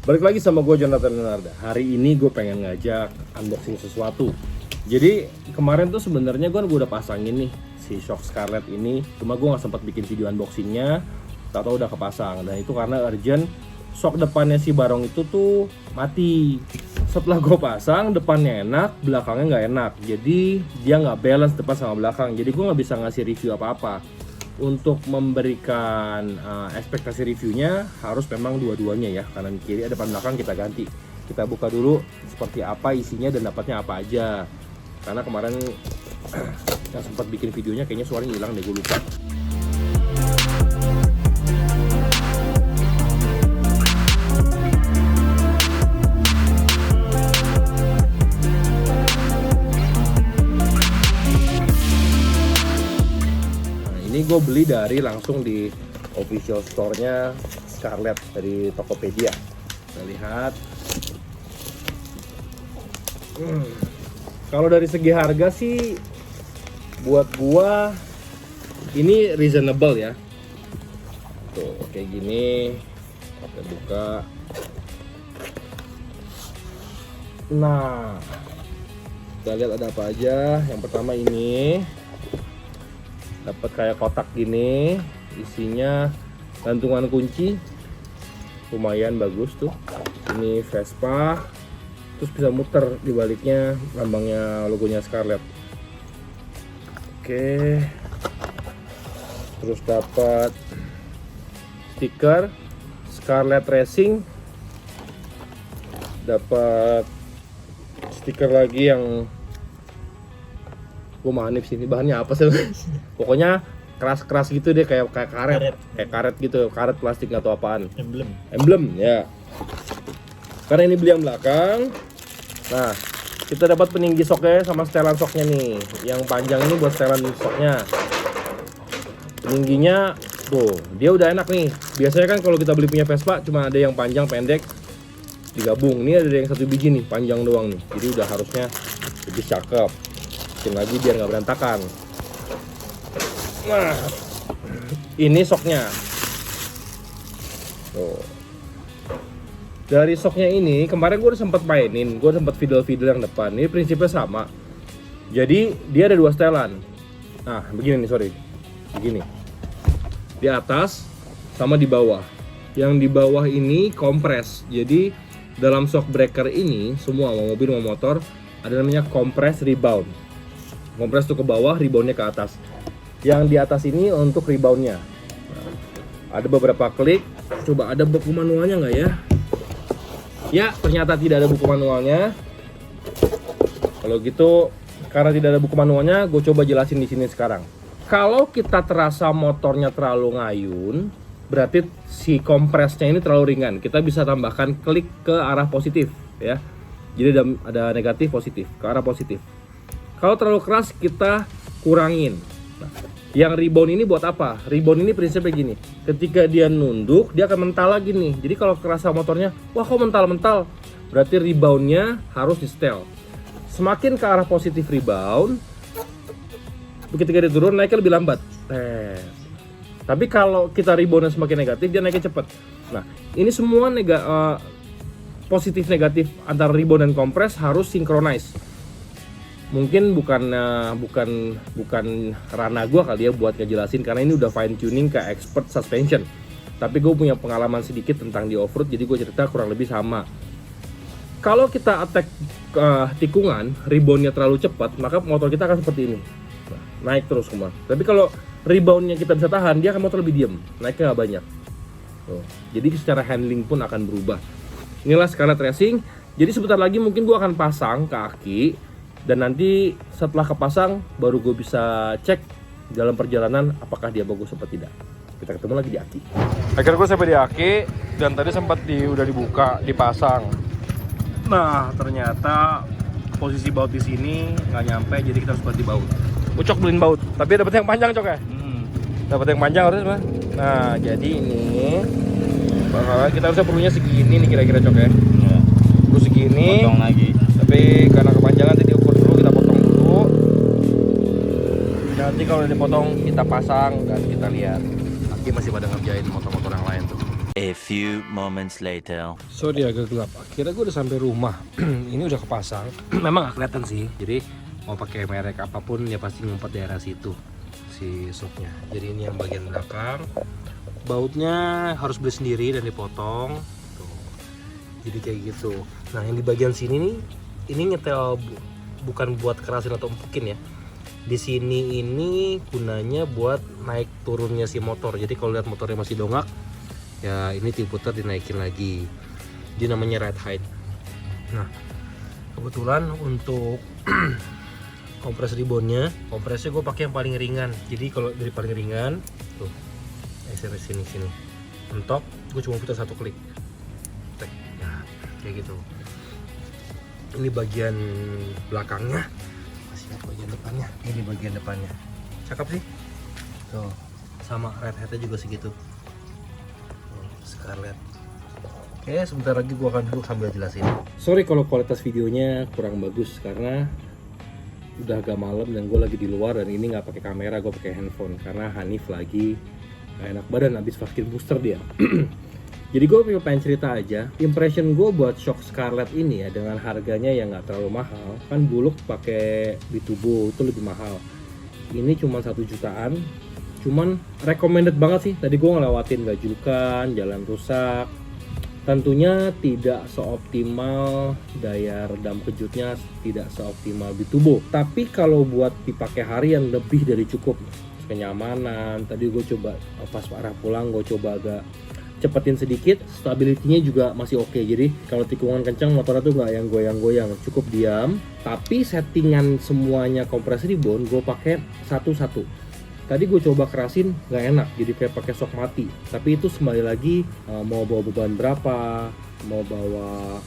Balik lagi sama gue Jonathan Leonarda. Hari ini gue pengen ngajak unboxing sesuatu. Jadi kemarin tuh sebenarnya gue udah pasangin nih si shock Scarlett ini, cuma gue nggak sempat bikin video unboxingnya. Tahu udah kepasang, dan itu karena urgent. Shock depannya si Barong itu tuh mati. Setelah gue pasang, depannya enak, belakangnya nggak enak. Jadi dia nggak balance depan sama belakang. Jadi gue nggak bisa ngasih review apa-apa. Untuk memberikan ekspektasi reviewnya harus memang dua-duanya ya, kanan kiri, depan belakang kita ganti. Kita buka dulu seperti apa isinya dan dapatnya apa aja. Karena kemarin yang sempat bikin videonya kayaknya suaranya hilang deh, gue lupa. Ini gue beli langsung di official store-nya Scarlett dari Tokopedia. Kita lihat. Kalau dari segi harga sih buat gua ini reasonable ya. Tuh kayak gini. Kita buka. Nah, kita lihat ada apa aja. Yang pertama ini dapat kayak kotak gini, isinya gantungan kunci, lumayan bagus tuh. Ini Vespa, terus bisa muter di baliknya lambangnya, logonya Scarlett. Oke, terus dapat stiker Scarlett Racing, dapat stiker lagi yang gue manip sih, ini bahannya apa sih? Pokoknya keras-keras gitu deh, kayak karet. Kayak karet gitu, karet plastik atau apaan. Emblem ya. Karena ini beli yang belakang. Nah, kita dapat peninggi soknya sama setelan soknya nih. Yang panjang ini buat setelan soknya. Peningginya tuh, dia udah enak nih. Biasanya kan kalau kita beli punya Vespa cuma ada yang panjang pendek digabung. Ini ada yang satu biji nih, panjang doang nih. Jadi udah harusnya lebih cakep lagi biar nggak berantakan. Nah, ini soknya. Tuh. Dari soknya ini kemarin gue udah sempat mainin, gue sempat fiddle yang depan. Ini prinsipnya sama. Jadi dia ada dua setelan. Nah, begini nih, sorry. Begini. Di atas sama di bawah. Yang di bawah ini kompres. Jadi dalam shock breaker ini semua mau mobil mau motor ada namanya compress rebound. Kompres tuh ke bawah, reboundnya ke atas. Yang di atas ini untuk reboundnya. Nah, ada beberapa klik. Coba ada buku manualnya nggak ya? Ya, ternyata tidak ada buku manualnya. Kalau gitu, karena tidak ada buku manualnya, gue coba jelasin di sini sekarang. Kalau kita terasa motornya terlalu ngayun, berarti si kompresnya ini terlalu ringan. Kita bisa tambahkan klik ke arah positif, ya. Jadi ada negatif, positif, ke arah positif. Kalau terlalu keras kita kurangin. Nah, yang rebound ini buat apa? Rebound ini prinsipnya gini. Ketika dia nunduk, dia akan mental lagi nih. Jadi kalau kerasa motornya, wah kok mental-mental, berarti reboundnya harus di setel. Semakin ke arah positif rebound, ketika dia turun naiknya lebih lambat. Tapi kalau kita reboundnya semakin negatif, dia naiknya cepat. Nah, ini semua positif negatif antara rebound dan kompres harus synchronize. Mungkin bukan ranah gue kali ya buat ngejelasin, karena ini udah fine tuning ke expert suspension. Tapi gue punya pengalaman sedikit tentang di off-road, jadi gue cerita kurang lebih sama. Kalau kita attack tikungan, reboundnya terlalu cepat, maka motor kita akan seperti ini, naik terus kemana. Tapi kalau reboundnya kita bisa tahan, dia akan motor lebih diem, naiknya nggak banyak. Jadi secara handling pun akan berubah. Inilah Scarlett Racing. Jadi sebentar lagi mungkin gue akan pasang kaki. Dan nanti setelah kepasang baru gue bisa cek dalam perjalanan apakah dia bagus atau tidak. Kita ketemu lagi di aki. Akhirnya gue sampai di aki dan tadi sempat udah dibuka, dipasang. Nah ternyata posisi baut di sini nggak nyampe, jadi kita harus buat di baut. Ucok beliin baut, tapi dapat yang panjang cok ya. Dapat yang panjang harus mah. Nah jadi ini kita harusnya perlunya segini nih kira-kira cok ya. Terus segini. Potong lagi. Tapi karena kepanjangan tadi ukur dulu, kita potong dulu. Nanti kalau udah dipotong kita pasang dan kita lihat. Aki masih pada ngerjain motor-motor yang lain tuh. A few moments later. Sorry agak gelap. Akhirnya gue udah sampai rumah. Ini udah kepasang. Memang gak kelihatan sih. Jadi mau pakai merek apapun ya pasti ngumpet daerah situ si soknya. Jadi ini yang bagian belakang. Bautnya harus beli sendiri dan dipotong. Tuh. Jadi kayak gitu. Nah yang di bagian sini nih, ini nyetel bukan buat kerasin atau empukin ya. Di sini ini gunanya buat naik turunnya si motor. Jadi kalau lihat motornya masih dongak, ya ini diputar dinaikin lagi. Dia namanya ride height. Nah kebetulan untuk kompres ribbonnya, kompresnya gue pakai yang paling ringan. Jadi kalau dari paling ringan tuh sini mentok, gue cuma putar satu klik. Nah kayak gitu. Ini bagian belakangnya, masih ada bagian depannya. Ini bagian depannya cakep sih tuh, sama ride heightnya juga segitu. Scarlett. Oke, sebentar lagi gua akan duduk sambil jelasin. Sorry kalau kualitas videonya kurang bagus karena udah agak malam dan gue lagi di luar dan ini nggak pakai kamera, gue pakai handphone karena Hanif lagi gak enak badan habis vaksin booster dia. Jadi gue pengen cerita aja, impression gue buat shock Scarlett ini ya dengan harganya yang nggak terlalu mahal. Kan Buluk pakai Bitubo itu lebih mahal. Ini cuma 1 jutaan. Cuman recommended banget sih. Tadi gue ngelewatin gajukan, jalan rusak. Tentunya tidak seoptimal daya redam kejutnya, tidak seoptimal Bitubo. Tapi kalau buat dipakai harian lebih dari cukup. Kenyamanan. Tadi gue coba pas arah pulang gue coba agak cepetin sedikit, stability-nya juga masih oke. Jadi kalau tikungan kencang motornya tuh nggak yang goyang-goyang, cukup diam. Tapi settingan semuanya kompres ribbon gue pakai satu-satu. Tadi gue coba kerasin nggak enak, jadi kayak pakai sok mati. Tapi itu kembali lagi mau bawa beban berapa, mau bawa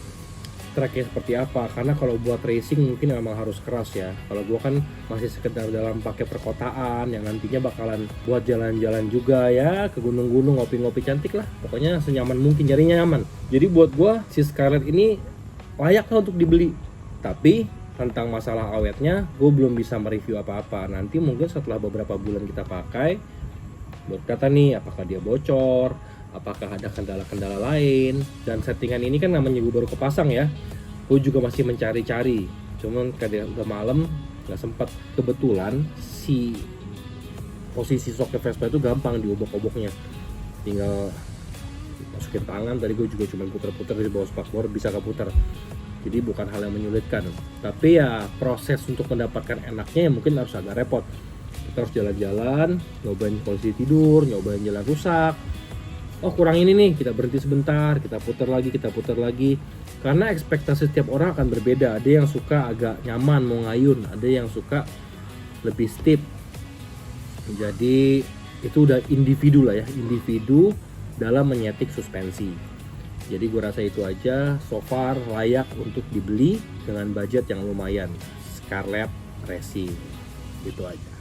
tracknya seperti apa. Karena kalau buat racing mungkin memang harus keras ya. Kalau gue kan masih sekedar dalam pakai perkotaan yang nantinya bakalan buat jalan-jalan juga ya, ke gunung-gunung, ngopi-ngopi cantik lah. Pokoknya senyaman mungkin, jadinya nyaman. Jadi buat gue si Scarlett ini layak lah untuk dibeli. Tapi tentang masalah awetnya, gue belum bisa mereview apa-apa. Nanti mungkin setelah beberapa bulan kita pakai, buat kata nih, apakah dia bocor, apakah ada kendala-kendala lain. Dan settingan ini kan namanya gue baru kepasang ya, gue juga masih mencari-cari. Cuman kadang udah malam, gak sempat. Kebetulan si posisi shock Vespa itu gampang diobok-oboknya, tinggal masukin tangan. Tadi gue juga cuma puter-puter di bawah spakbor bisa keputar. Jadi bukan hal yang menyulitkan, tapi ya proses untuk mendapatkan enaknya ya mungkin harus agak repot. Kita harus jalan-jalan, nyobain posisi tidur, nyobain jalan rusak. Oh kurang ini nih, kita berhenti sebentar, kita putar lagi. Karena ekspektasi setiap orang akan berbeda. Ada yang suka agak nyaman mau ngayun, ada yang suka lebih stiff. Jadi itu udah individu lah ya, individu dalam menyetik suspensi. Jadi gue rasa itu aja, so far layak untuk dibeli dengan budget yang lumayan. Scarlett Racing, itu aja.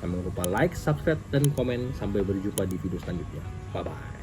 Jangan lupa like, subscribe, dan komen. Sampai berjumpa di video selanjutnya. Bye-bye.